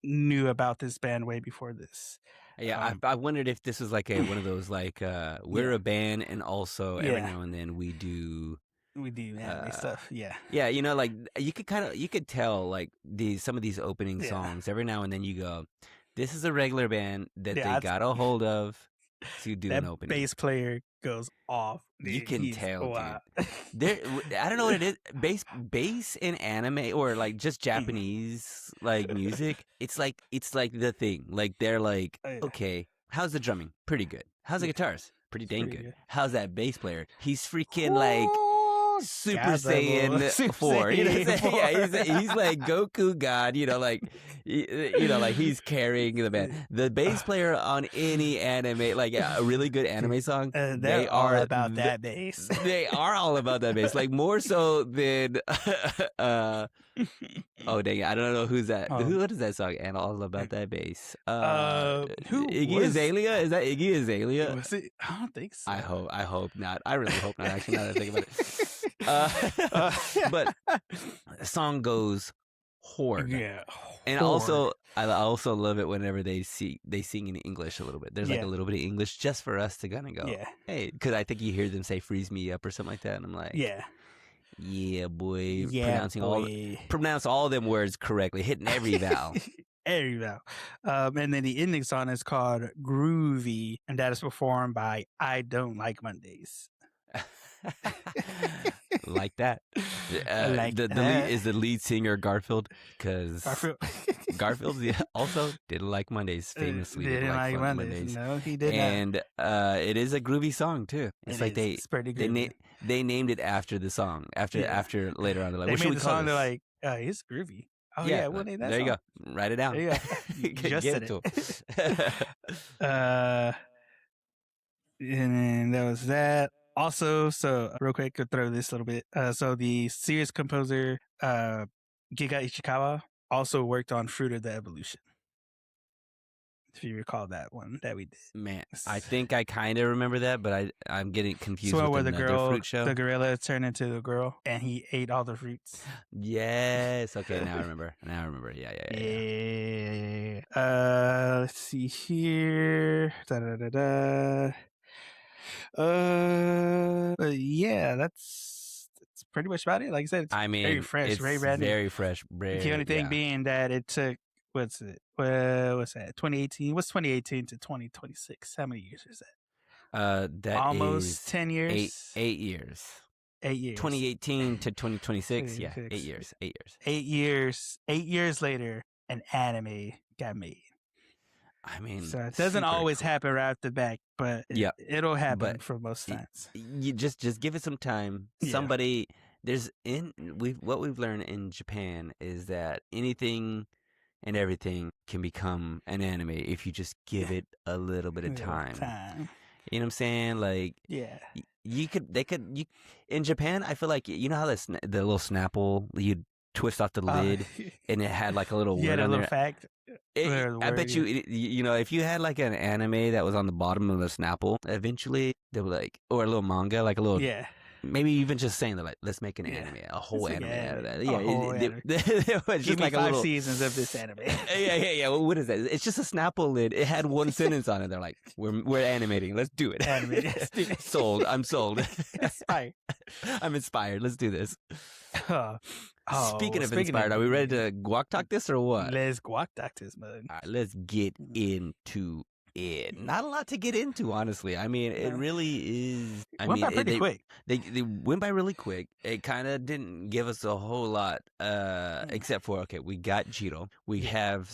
knew about this band way before this. Yeah, I wondered if this was like one of those like we're Yeah. a band, and also every Yeah. now and then we do anime stuff. Yeah. Yeah, like you could tell like some of these opening Yeah. songs every now and then you go, this is a regular band that Yeah, they got a hold of to do that an opening. bass player goes off. You Dude, can he's tell, wild. dude. I don't know what it is. Bass in anime or like just Japanese like music. It's like the thing. Like they're like, Oh, yeah. okay, how's the drumming? Pretty good. How's the Yeah. guitars? Pretty dang pretty good. good. How's that bass player? He's freaking like Ooh, Super God level. Saiyan Super 4. You know what I'm Saiyan saying? 4. Yeah, he's like Goku God, like like he's carrying the band. The bass player on any anime, like a really good anime song, they They're all are about that bass. They are all about that bass, like more so than oh dang it, I don't know who's that. What is that song? And all about that bass. Who Iggy was Azalea? Is that Iggy Azalea? was it? I don't think so. I hope not. I really hope not. Actually, now that I think about it. But the song goes hard. Yeah. And also, I also love it whenever they sing in English a little bit. There's like a little bit of English just for us to kind of go, hey, because I think you hear them say "freeze me up" or something like that, and I'm like, yeah, boy, pronounce all them words correctly, hitting every vowel. Every vowel. And then the ending song is called "Groovy," and that is performed by I Don't Like Mondays. Like that. I like the lead that. is the lead singer Garfield, because Garfield. Garfield also didn't like Mondays, famously didn't Didn't like like Mondays. Mondays, No, he did not. and it is a groovy song too. It's It like is. It's pretty they groovy. they named it after the song. After Yeah. later on, they're like, They what should made we the call song. They're this? like, it's groovy. Oh Yeah, yeah, we'll name that there you song. go. Write it down. Yeah, you just Give said it to it. 'em. And then that was that. Also, so real quick, to throw this a little bit. So the series composer Giga Ishikawa also worked on Fruit of the Evolution. If you recall that one that we did. Man, I think I kind of remember that, but I'm getting confused So with where another fruit show. the gorilla turned into the girl, and he ate all the fruits. Yes. Okay, now I remember. Yeah. Let's see here. Yeah, that's pretty much about it. Like I said, it's very fresh, it's very brand new. very fresh. The only thing being that it took what's that? 2018. What's 2018 to 2026? How many years is that? That Almost is 10 years. 8 years. 8 years. 2018 to 2026. Yeah, 8 years. 8 years. 8 years. 8 years later, an anime got made. I mean, so it doesn't always happen right off the back, but it'll happen for most times. You just give it some time. Yeah. Somebody what we've learned in Japan is that anything and everything can become an anime if you just give it a little bit of time. You know what I'm saying? Like, yeah, in Japan, I feel like, you know how the little Snapple, you'd twist off the lid and it had like a little word on little there. fact. I bet you know, if you had like an anime that was on the bottom of the Snapple, eventually they were like, or a little manga, like a little, maybe even just saying that, like, let's make an anime, a whole anime out of that. Yeah, give me 5 seasons of this anime. yeah. Well, what is that? It's just a Snapple lid. It had one sentence on it. They're like, we're animating. Let's do it. Sold. I'm sold. Inspired. I'm inspired. Let's do this. Speaking of speaking inspired, are we ready to guac talk this or what? Let's guac talk this, man. All right, let's get into it. Not a lot to get into, honestly. I mean, it really is. I went mean, by pretty quick. They went by really quick. It kind of didn't give us a whole lot, except for, okay, we got Jiro. We have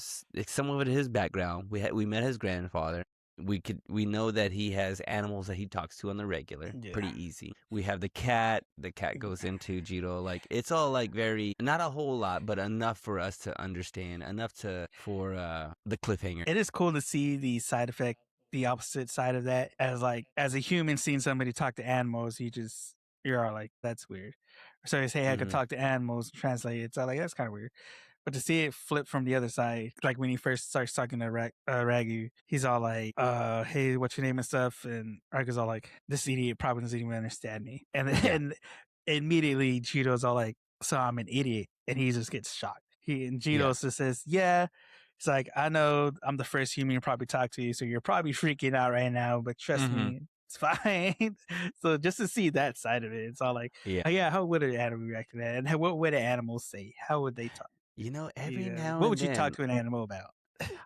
some of his background. We met his grandfather. We know that he has animals that he talks to on the regular. Pretty easy. We have the cat. The cat goes into Jiro. Like, it's all like very, not a whole lot, but enough for us to understand, enough for the cliffhanger. It is cool to see the side effect, the opposite side of that, as a human seeing somebody talk to animals, you're all like, that's weird. So you say I could talk to animals, translate it. So like, that's kind of weird. But to see it flip from the other side, like when he first starts talking to Ragu, he's all like, hey, what's your name and stuff? And Ragu's all like, this idiot probably doesn't even understand me. And then immediately Jiro's all like, so I'm an idiot. And he just gets shocked. Jiro just says, yeah. It's like, I know I'm the first human you probably talk to you, so you're probably freaking out right now, but trust me, it's fine. So just to see that side of it, it's all like, how would an animal react to that? And what would an animal say? How would they talk? You know, every now and what would then, you talk to an animal about?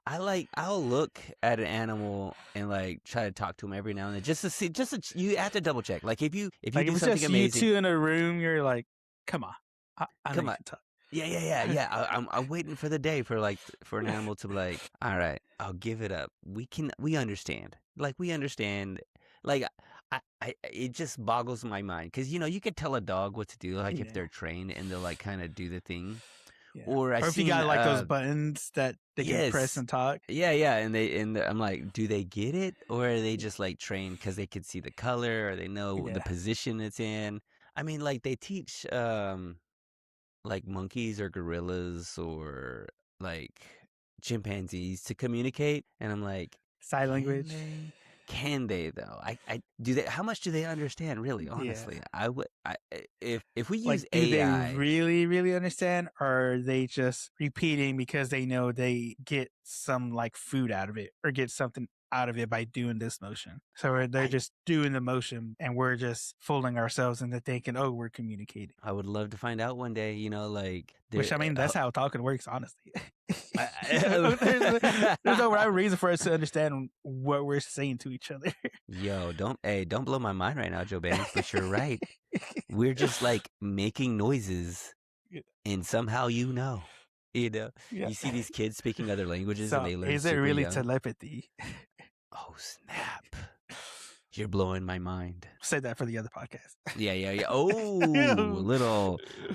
I'll look at an animal and like try to talk to him every now and then just to see. You have to double check. Like if you do something amazing, you two in a room, you're like, come on, I come on. Talk. Yeah. I'm waiting for the day for an animal to be like, all right, I'll give it up. We understand. Like we understand. Like it just boggles my mind because you could tell a dog what to do, like if they're trained and they'll like kind of do the thing. Yeah. Or if you got like those buttons that they can press and talk. Yeah, and I'm like, do they get it, or are they just like trained because they can see the color or they know the position it's in? I mean, like they teach like monkeys or gorillas or like chimpanzees to communicate, and I'm like, sign language. Can they though? I do they? How much do they understand? Really, honestly, I would. If we use like, do AI, they really, really understand, or are they just repeating because they know they get some like food out of it or get something out of it by doing this motion? So they're just doing the motion, and we're just fooling ourselves into thinking, oh, we're communicating. I would love to find out one day. Like, which I mean, that's how talking works, honestly. There's no right reason for us to understand what we're saying to each other. Yo, don't blow my mind right now, Joe Banks, but you're right. We're just like making noises, Yeah. and somehow you know. Yeah. You see these kids speaking other languages and So they learn is it super really young. telepathy? Oh, snap. You're blowing my mind. Say that for the other podcast. Yeah. Oh,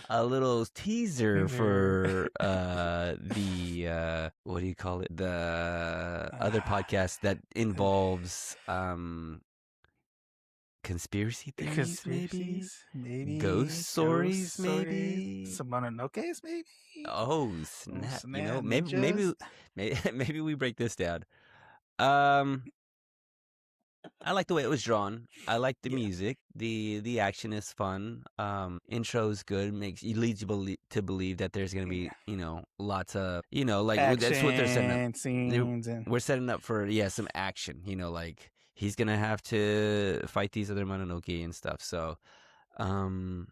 a little teaser for the what do you call it? The other podcast that involves conspiracy theories, maybe Conspiracies, ghost maybe ghost stories, stories, maybe. some Mononokes, maybe. Oh, Oh snap. snap, Maybe ninjas. maybe we break this down. Um I like the way it was drawn. I like the Yeah, music. The action is fun. Intro's good. Makes you leads you to believe that there's gonna be, yeah. lots of, like that's what they're setting up. Action scenes and We're setting up for, yeah, some action. Like he's gonna have to fight these other Mononoke and stuff. So, um,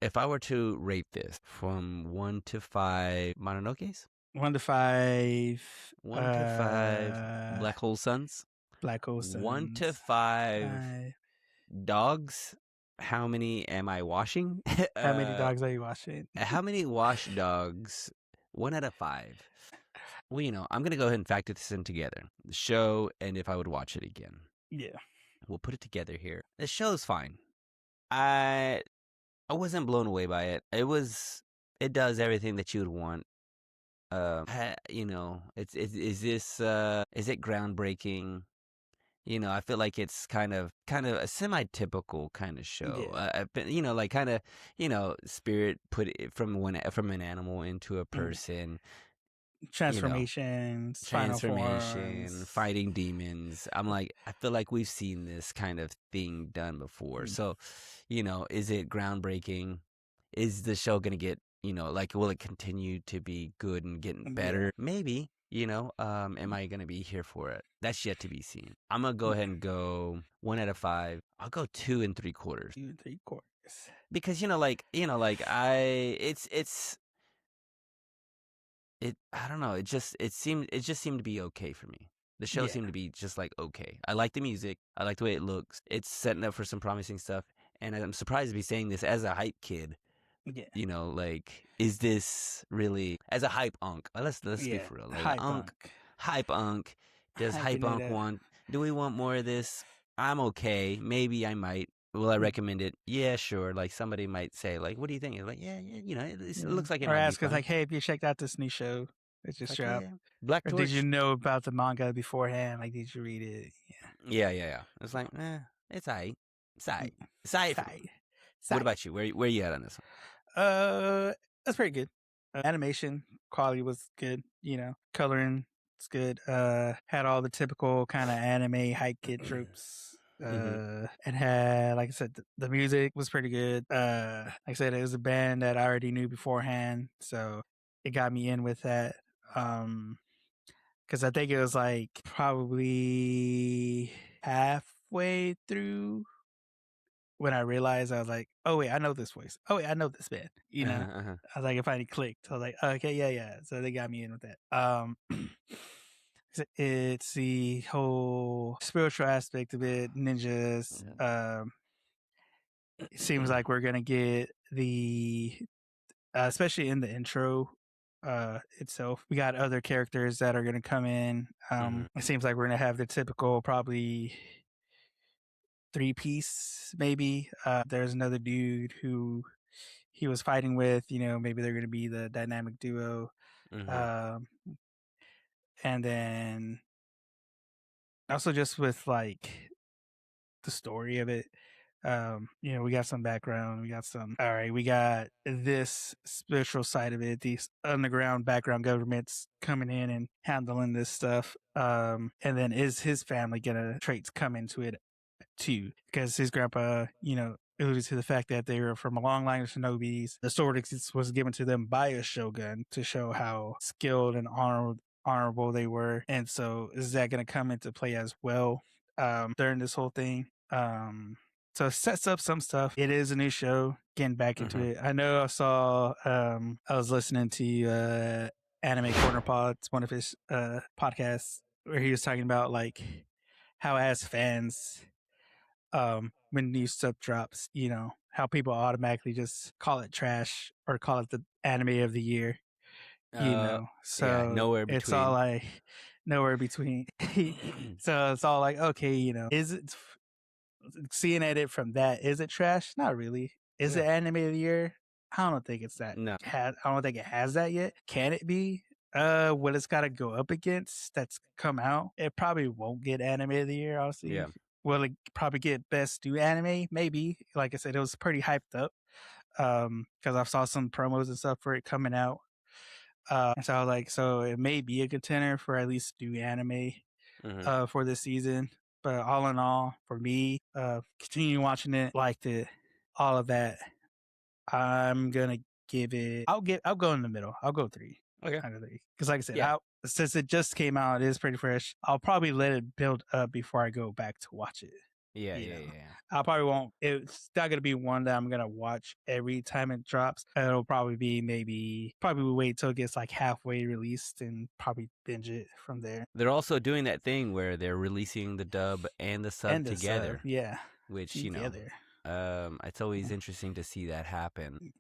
if I were to rate this from 1 to 5 Mononokes, 1 to 5. 1 to 5 Black Hole Suns, Black Hole 1 to 5 Suns. dogs. How many am I washing? How many dogs are you watching? How many wash dogs? 1 out of 5. Well, I'm gonna go ahead and factor this in together. The show and if I would watch it again. Yeah, We'll put it together here. The show's fine. I I wasn't blown away by it. It does everything that you would want. It's is it groundbreaking? I feel like it's kind of a semi-typical kind of show. yeah. Like kind of, spirit put it from an animal into a Mm. person. You know, Transformations, final transformation, forms. fighting demons. I'm like, I feel like we've seen this kind of thing done before. Mm. So, is it groundbreaking? Is the show gonna get, like, will it continue to be good and getting Yeah, better? Maybe. Am I gonna be here for it? That's yet to be seen. I'm gonna go yeah. ahead and go 1 out of 5. I'll go 2 and 3/4 2 and 3/4. because I don't know. It just seemed to be okay for me. The show Yeah, seemed to be just like okay. I like the music. I like the way it looks. It's setting up for some promising stuff. And I'm surprised to be saying this as a hype kid. yeah, Like, is this really as a hype unk? Let's speak yeah. for real. Like Hype unk, Unk. hype unk. Does hype Hyping it unk up. want? Do we want more of this? I'm okay. Maybe I might. Will I recommend it? Yeah, sure. Like somebody might say, like, what do you think? It's like, yeah, it Yeah. looks like it Or might be ask us fun. like, hey, have you checked out this new show that It's just like, yeah, dropped? yeah. Black Or did you Torch. know about the manga beforehand? Like, did you read it? Yeah. It's like, it's aight. It's aight. It's aight for me. Side. What Side. about you? Where you at on this That's pretty good. Animation quality was good. Coloring it's good. Had all the typical kind of anime hype kid tropes. one? It had, like I said, the music was pretty good. Like I said, it was a band that I already knew beforehand, so it got me in with that. Because I think it was like probably halfway through when I realized I was like, oh wait, I know this voice. Oh wait, I know this band. Uh-huh. I was like, it finally clicked. I was like, okay, yeah. So they got me in with that. It's the whole spiritual aspect of it, ninjas. It seems like we're gonna get especially in the intro itself. We got other characters that are gonna come in. It seems like we're gonna have the typical probably 3-piece maybe. There's another dude who he was fighting with. Maybe they're gonna be the dynamic duo. Mhm. Um, and then also just with like the story of it. We got some background. All right, we got this spiritual side of it, these underground background governments coming in and handling this stuff. And then is his family gonna traits come into it too? Because his grandpa, alluded to the fact that they were from a long line of shinobis. The sword was given to them by a shogun to show how skilled and honorable they were. And so is that going to come into play as well during this whole thing? So it sets up some stuff. It is a new show. Getting back into Mhm. it. I know I saw. I was listening to Anime Corner Pods, one of his podcasts, where he was talking about like how as fans, when new stuff drops, how people automatically just call it trash or call it the anime of the year, Yeah, so nowhere it's all between. like nowhere between. So it's all like, okay, is it seeing at it from that, is it trash? Not really. Is Yeah. it anime of the year? I don't think it's that. No. I don't think it has that yet. Can it be? What it's got to go up against that's come out, it probably won't get anime of the year. Obviously, Yeah. will it probably get best new anime? Maybe. Like I said, it was pretty hyped up. Because I saw some promos and stuff for it coming out. And so I was like, so it may be a contender for at least new anime for this season. But all in all, for me, continue watching it, liked it, all of that. I'm gonna give it. I'll go in the middle. I'll go 3. Okay. Out of 3. Because like I said, Yeah. since it just came out, it is pretty fresh. I'll probably let it build up before I go back to watch it. Yeah. You Yeah. know. Yeah. I probably won't. It's not gonna be one that I'm gonna watch every time it drops. It'll probably be probably wait till it gets like halfway released and probably binge it from there. They're also doing that thing where they're releasing the dub and the sub And the together, yeah, which together. it's always interesting to see that happen.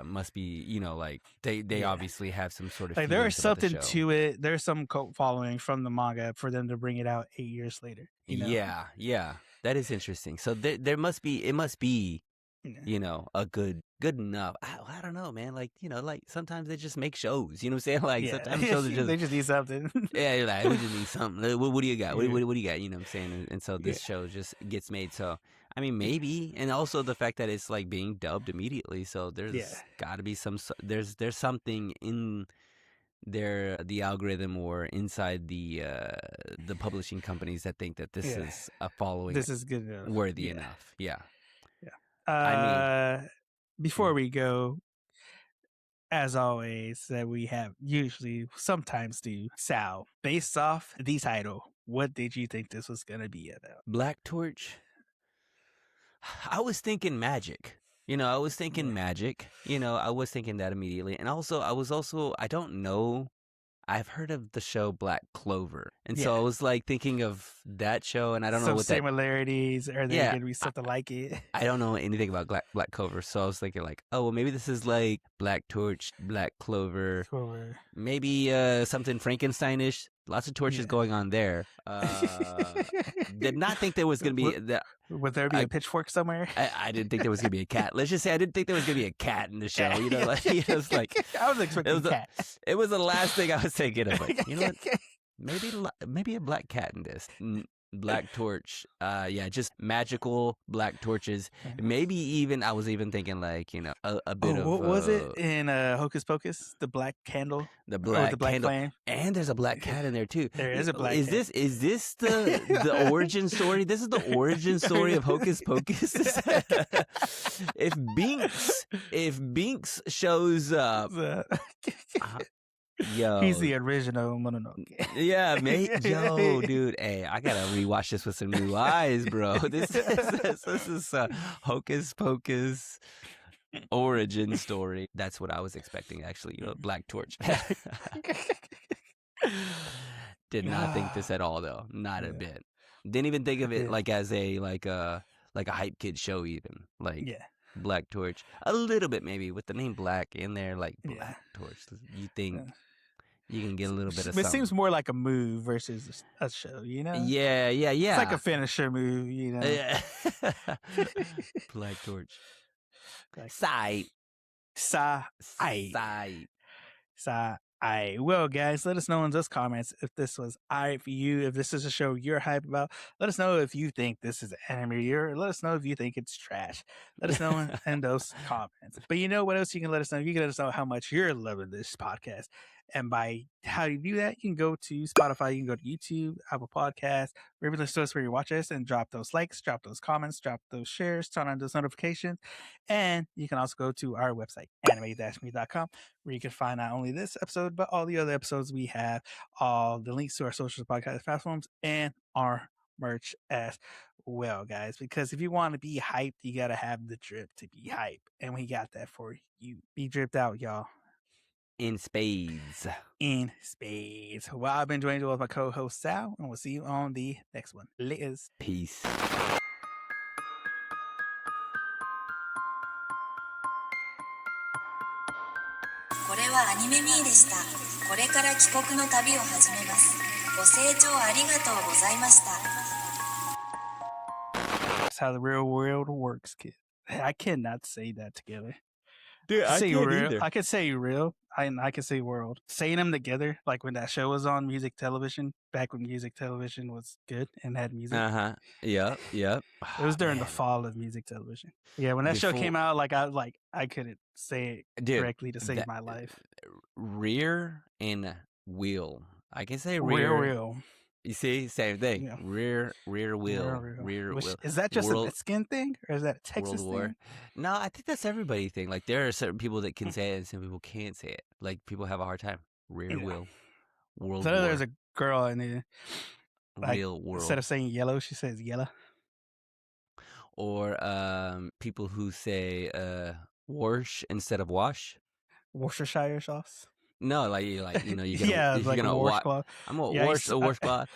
Must be like they Yeah. obviously have some sort of Like there is feelings about the something show. to it. There's some cult following from the manga for them to bring it out 8 years later. Yeah, that is interesting. So it must be Yeah. a good enough. I don't know, man. Like like sometimes they just make shows. You know what I'm saying? Like Yeah. sometimes shows are just They just need something. yeah. You're like, we just need something. What do you got? Yeah. What do you got? You know what I'm saying? And so Yeah. this show just gets made. So I mean, maybe, and also the fact that it's like being dubbed immediately. So Yeah. there's got to be there's something in the algorithm or inside the publishing companies that think that this Yeah. is a following This is good enough. worthy Yeah. enough. Yeah. Yeah. I mean, Before we go, as always, that we have usually sometimes do Sal. Based off the title, what did you think this was gonna be about? Black Torch. I was thinking magic. I was thinking Yeah. magic. I was thinking that immediately. And also, I don't know. I've heard of the show Black Clover. And so I was like thinking of that show, and I don't know Some what that. similarities. Are there Yeah, gonna be something like it? I don't know anything about Black Clover. So I was thinking like, oh, well, maybe this is like Black Torch, Black Clover. Clover. Maybe something Frankensteinish. Lots of torches going on there. Did not think there was going to be that. Would there be a pitchfork somewhere? I didn't think there was going to be a cat. Let's just say I didn't think there was going to be a cat in the show. Like it's like I was expecting a cat. It was the last thing I was thinking of. Like, you know what? Maybe a black cat in this. Black torch. Yeah, just magical black torches. Maybe even I was even thinking like a bit of what was it in Hocus Pocus? The black candle, the black candle, flame, and there's a black cat in there too. There is a black. Is cat. This the origin story? This is the origin story of Hocus Pocus. if Binks shows up. Yo, he's the original Mononoke. Yeah, mate. Yo, dude. Hey, I gotta rewatch this with some new eyes, bro. This is Hocus Pocus origin story. That's what I was expecting, actually. Black Torch. Did not think this at all, though. Not a bit. Didn't even think of it like as a hype kid show, even Black Torch. A little bit maybe with the name Black in there, like Black Torch. You think. You can get a little bit of something. It seems more like a move versus a show, Yeah. It's like a finisher move, Yeah. Black Torch. Side. Well, guys, let us know in those comments if this was alright for you, if this is a show you're hype about. Let us know if you think this is anime year. Let us know if you think it's trash. Let us know in those comments. But you know what else you can let us know? You can let us know how much you're loving this podcast. And by how you do that, you can go to Spotify, you can go to YouTube, Apple Podcasts, wherever the source where you watch us, and drop those likes, drop those comments, drop those shares, turn on those notifications. And you can also go to our website, anime-me.com, where you can find not only this episode, but all the other episodes we have, all the links to our social podcast platforms, and our merch as well, guys. Because if you want to be hyped, you got to have the drip to be hype. And we got that for you. Be dripped out, y'all. In spades. Well, I've been joined with my co-host Sal, and we'll see you on the next one. Laters. Peace. これはアニメミーでした。これから帰国の旅を始めます。ご清聴ありがとうございました。 That's how the real world works, kid. I cannot say that together. Dude, I Say can't real. either. I could say real. I can say world. Saying them together, like when that show was on music television, back when music television was good and had music. Uh-huh. Yep. It was during the fall of music television. Yeah, when that show came out, like I couldn't say it correctly to save my life. Rear and wheel. I can say Real. You see, same thing. Yeah. Rear wheel. Rear wheel. Is that just a Mexican thing, or is that a Texas World War. thing? No, I think that's everybody thing. Like there are certain people that can say it and some people can't say it. Like people have a hard time. Rear wheel. World So War. there's a girl in the Real world. Instead of saying yellow, she says yellow. Or people who say wash instead of wash. Worcestershire sauce. No, like you know you're like gonna washcloth. I'm gonna Yeah, wash a washcloth.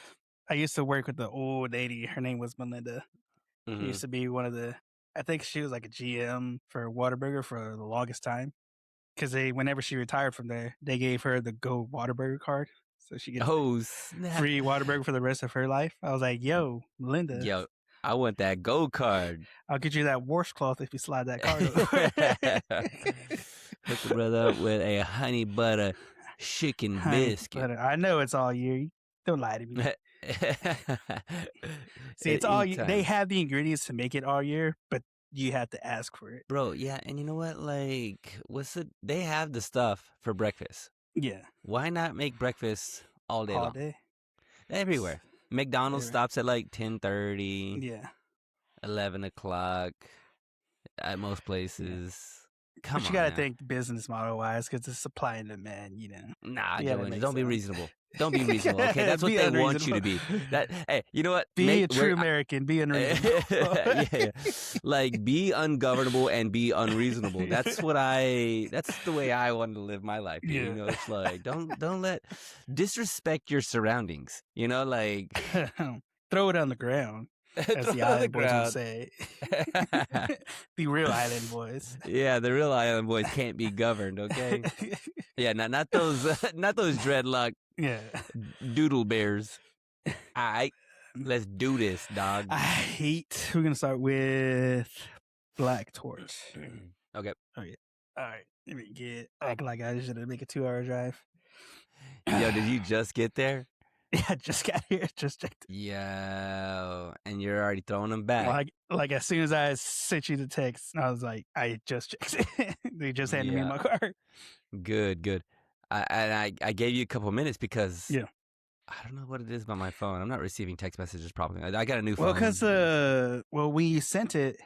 I used to work with the old lady. Her name was Melinda. She used to be one of the. I think she was like a GM for Whataburger for the longest time. Because whenever she retired from there, they gave her the Go Whataburger card, so she gets free Whataburger for the rest of her life. I was like, "Yo, Melinda, Yo, I want that Go card. I'll get you that washcloth if you slide that card over." Hook the brother up with a honey butter chicken biscuit. I know it's all year. Don't lie to me. See, it's all year. They have the ingredients to make it all year, but you have to ask for it. Bro, yeah, and you know what? Like, they have the stuff for breakfast. Yeah. Why not make breakfast all day long? All day. Everywhere. McDonald's stops at like 10:30. Yeah. 11 o'clock at most places. Come on, but you gotta think business model wise, because it's supply and demand, you know. Nah, Joanne, don't be reasonable. Don't be reasonable, okay? That's what they want you to be. Hey, you know what? Be a true American. Be unreasonable. yeah. Like, be ungovernable and be unreasonable. That's the way I want to live my life. Yeah. You know, it's like, don't disrespect your surroundings. You know, like. Throw it on the ground. As the island boys would say. The real island boys. Yeah, the real island boys can't be governed, okay? Yeah, not those dreadlock doodle bears. All right, let's do this, dog. We're going to start with Black Torch. Okay. All right. Let me act like I should make a 2-hour drive. Yo, did you just get there? Yeah, I just got here. Just checked. Yo, and you're already throwing them back. Like as soon as I sent you the text, I was like, I just checked it. They just handed me my car. Good. I gave you a couple of minutes because I don't know what it is about my phone. I'm not receiving text messages properly. I got a new phone. Well, because we sent it.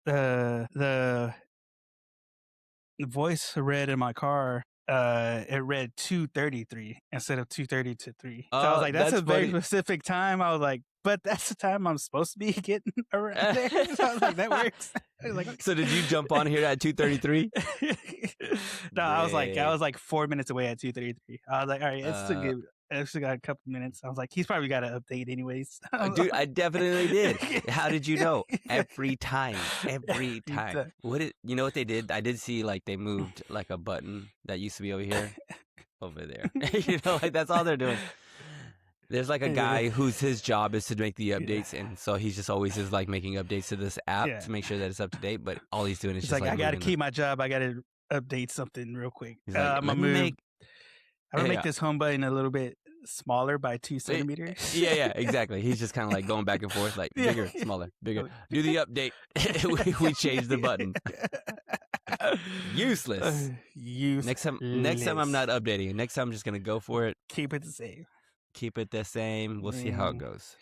The voice read in my car. It read 2:33 instead of 2:30 to 3. So I was like, that's a very specific time. I was like, but that's the time I'm supposed to be getting around there. So I was like, that works. So did you jump on here at 2:33? No, I was like 4 minutes away at 2:33. I was like, all right, it's still good. I still got a couple minutes. I was like, he's probably got an update anyways. Dude, I definitely did. How did you know? Every time. You know what they did? I did see like they moved like a button that used to be over here, over there. You know, like that's all they're doing. There's like a guy his job is to make the updates, and so he's just always is like making updates to this app to make sure that it's up to date. But all he's doing is just like I got to keep my job. I got to update something real quick. He's like, I'm gonna make this home button a little bit smaller by 2 centimeters. Yeah, exactly. He's just kind of like going back and forth, like bigger, smaller, bigger. Do the update. we changed the button. Useless. Next time I'm not updating. Next time I'm just gonna go for it. Keep it the same. We'll see how it goes.